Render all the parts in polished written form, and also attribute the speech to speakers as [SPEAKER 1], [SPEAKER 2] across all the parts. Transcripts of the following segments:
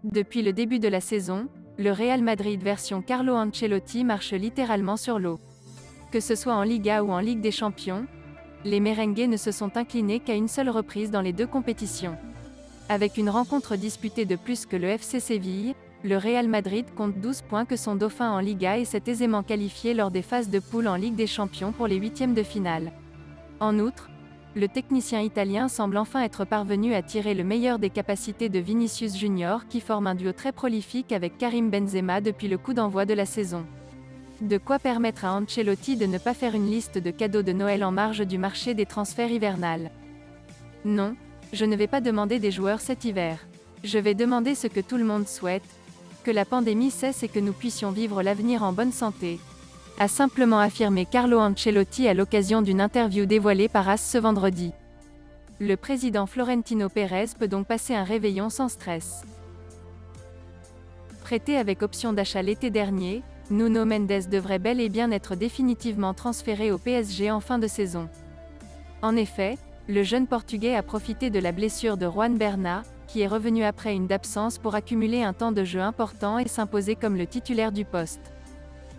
[SPEAKER 1] Depuis le début de la saison, le Real Madrid version Carlo Ancelotti marche littéralement sur l'eau. Que ce soit en Liga ou en Ligue des Champions, les merengues ne se sont inclinés qu'à une seule reprise dans les deux compétitions. Avec une rencontre disputée de plus que le FC Séville, le Real Madrid compte 12 points que son dauphin en Liga et s'est aisément qualifié lors des phases de poule en Ligue des Champions pour les huitièmes de finale. En outre, le technicien italien semble enfin être parvenu à tirer le meilleur des capacités de Vinicius Junior qui forme un duo très prolifique avec Karim Benzema depuis le coup d'envoi de la saison. De quoi permettre à Ancelotti de ne pas faire une liste de cadeaux de Noël en marge du marché des transferts hivernales. Non, je ne vais pas demander des joueurs cet hiver. Je vais demander ce que tout le monde souhaite, que la pandémie cesse et que nous puissions vivre l'avenir en bonne santé, a simplement affirmé Carlo Ancelotti à l'occasion d'une interview dévoilée par AS ce vendredi. Le président Florentino Pérez peut donc passer un réveillon sans stress. Prêté avec option d'achat l'été dernier, Nuno Mendes devrait bel et bien être définitivement transféré au PSG en fin de saison. En effet, le jeune Portugais a profité de la blessure de Juan Bernat, qui est revenu après une absence pour accumuler un temps de jeu important et s'imposer comme le titulaire du poste.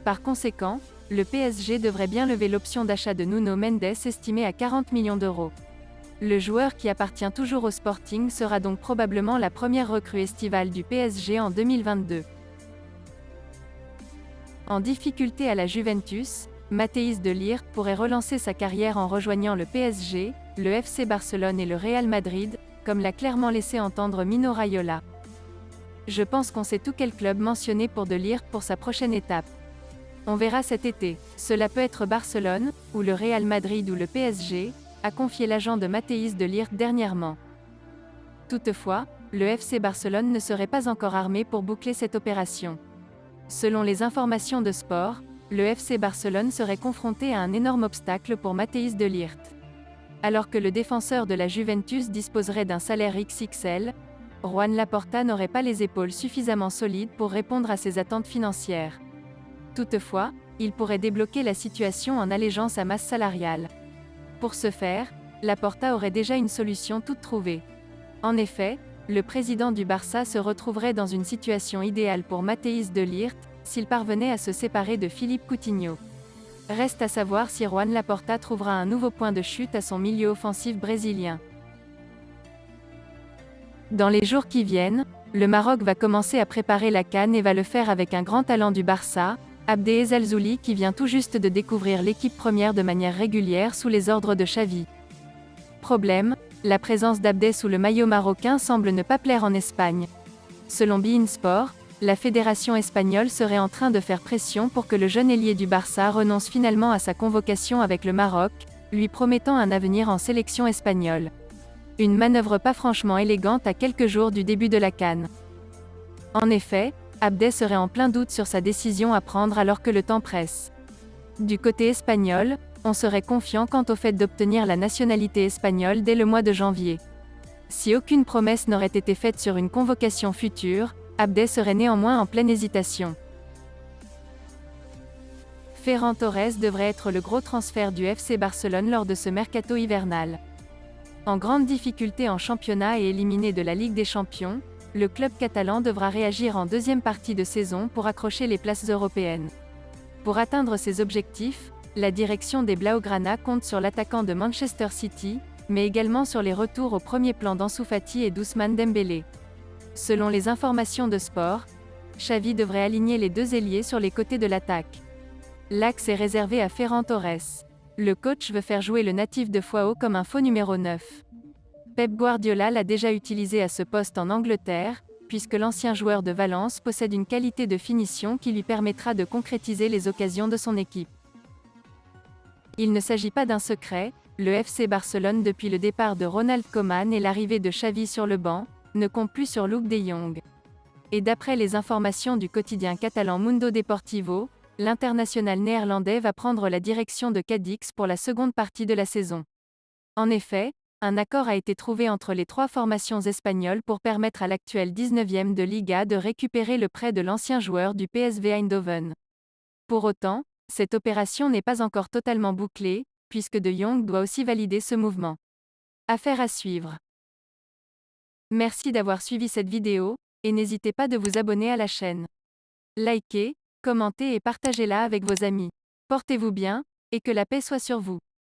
[SPEAKER 1] Par conséquent, le PSG devrait bien lever l'option d'achat de Nuno Mendes estimée à 40 millions d'euros. Le joueur qui appartient toujours au Sporting sera donc probablement la première recrue estivale du PSG en 2022. En difficulté à la Juventus, Matthijs de Ligt pourrait relancer sa carrière en rejoignant le PSG, le FC Barcelone et le Real Madrid, comme l'a clairement laissé entendre Mino Raiola. Je pense qu'on sait tout quel club mentionner pour de Ligt pour sa prochaine étape. On verra cet été. Cela peut être Barcelone, ou le Real Madrid ou le PSG, a confié l'agent de Matthijs de Ligt dernièrement. Toutefois, le FC Barcelone ne serait pas encore armé pour boucler cette opération. Selon les informations de Sport, le FC Barcelone serait confronté à un énorme obstacle pour Matthijs de Ligt. Alors que le défenseur de la Juventus disposerait d'un salaire XXL, Juan Laporta n'aurait pas les épaules suffisamment solides pour répondre à ses attentes financières. Toutefois, il pourrait débloquer la situation en allégeant sa masse salariale. Pour ce faire, Laporta aurait déjà une solution toute trouvée. En effet, le président du Barça se retrouverait dans une situation idéale pour Matthijs de Ligt, s'il parvenait à se séparer de Philippe Coutinho. Reste à savoir si Juan Laporta trouvera un nouveau point de chute à son milieu offensif brésilien. Dans les jours qui viennent, le Maroc va commencer à préparer la CAN et va le faire avec un grand talent du Barça, Abdé Ezzalzouli qui vient tout juste de découvrir l'équipe première de manière régulière sous les ordres de Xavi. Problème, la présence d'Abdé sous le maillot marocain semble ne pas plaire en Espagne. Selon beIN Sport, la fédération espagnole serait en train de faire pression pour que le jeune ailier du Barça renonce finalement à sa convocation avec le Maroc, lui promettant un avenir en sélection espagnole. Une manœuvre pas franchement élégante à quelques jours du début de la CAN. En effet, Abdé serait en plein doute sur sa décision à prendre alors que le temps presse. Du côté espagnol, on serait confiant quant au fait d'obtenir la nationalité espagnole dès le mois de janvier. Si aucune promesse n'aurait été faite sur une convocation future, Abdé serait néanmoins en pleine hésitation. Ferran Torres devrait être le gros transfert du FC Barcelone lors de ce mercato hivernal. En grande difficulté en championnat et éliminé de la Ligue des Champions, le club catalan devra réagir en deuxième partie de saison pour accrocher les places européennes. Pour atteindre ses objectifs, la direction des Blaugrana compte sur l'attaquant de Manchester City, mais également sur les retours au premier plan d'Ansu Fati et d'Ousmane Dembélé. Selon les informations de Sport, Xavi devrait aligner les deux ailiers sur les côtés de l'attaque. L'axe est réservé à Ferran Torres. Le coach veut faire jouer le natif de Foao comme un faux numéro 9. Pep Guardiola l'a déjà utilisé à ce poste en Angleterre, puisque l'ancien joueur de Valence possède une qualité de finition qui lui permettra de concrétiser les occasions de son équipe. Il ne s'agit pas d'un secret, le FC Barcelone depuis le départ de Ronald Koeman et l'arrivée de Xavi sur le banc, ne compte plus sur Luuk de Jong. Et d'après les informations du quotidien catalan Mundo Deportivo, l'international néerlandais va prendre la direction de Cadix pour la seconde partie de la saison. En effet, un accord a été trouvé entre les trois formations espagnoles pour permettre à l'actuel 19e de Liga de récupérer le prêt de l'ancien joueur du PSV Eindhoven. Pour autant, cette opération n'est pas encore totalement bouclée, puisque De Jong doit aussi valider ce mouvement. Affaire à suivre. Merci d'avoir suivi cette vidéo. et n'hésitez pas de vous abonner à la chaîne. Likez, commentez et partagez-la avec vos amis. Portez-vous bien, et que la paix soit sur vous.